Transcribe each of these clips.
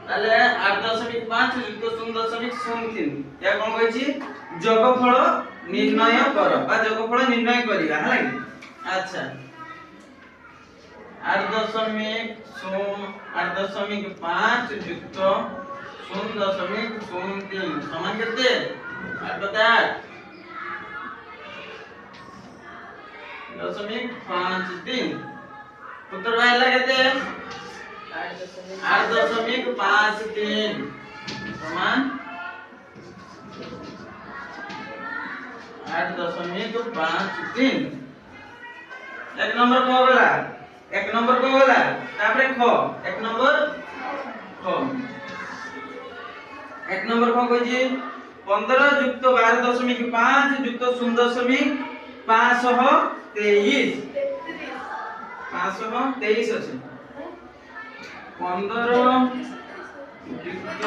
তাহলে 8.5 যুক্ত 0.03 या কোন কইছি যোগফল নির্ণয় কর বা যোগফল নির্ণয় করিবা হলা কি আচ্ছা 8.5 যুক্ত 0.03 সমান কেতে 8.8.53 उत्तर बाहेर केते 8.53 समान 8.53 एक नंबर को गला तापरे ख एक नंबर ख एक नंबर ख कहि 15 युक्त 12.5 युक्त 0.523 523 আছে 15 युक्त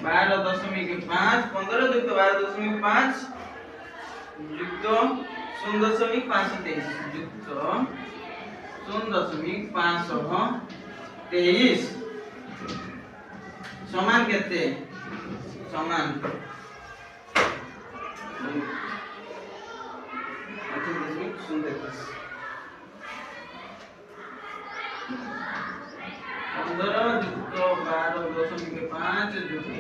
12.5 15 युक्त 12.5 युक्त 0.523 युक्त 0.523 समान केते समान पंद्रह युक्त 12.5 युक्त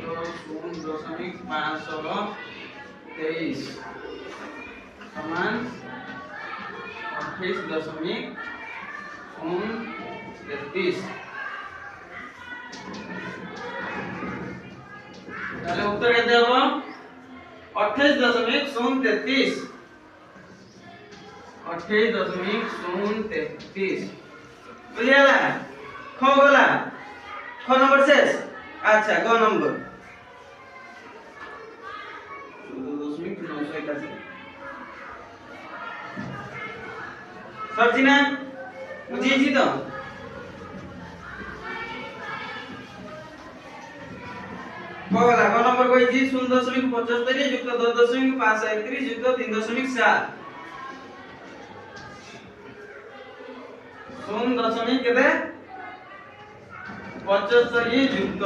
0.523 समान 28.33 তাহলে উত্তর কেতে হবে 28.033 28.033 বুঝিয়ালা খ গলা খ নম্বর শেষ আচ্ছা গ নম্বর 14.981 সরছি না বুঝিয়েছি তো কগলা গ নম্বর কইছি 0.75 যুক্ত 10.531 যুক্ত 3.7 কেতে 75 যুক্ত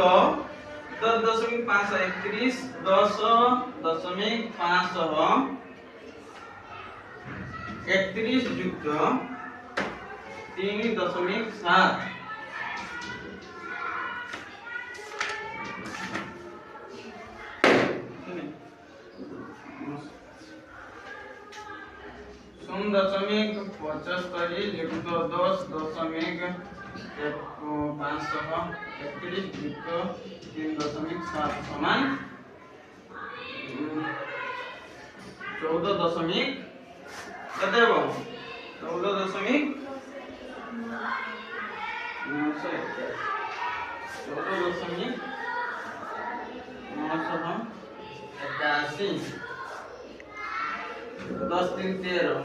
10.531 10.531 যুক্ত 3.7 0.75 যুক্ত 10.531 যুক্ত 3.7 সমান 14 কত হবে 14.981 10 3 13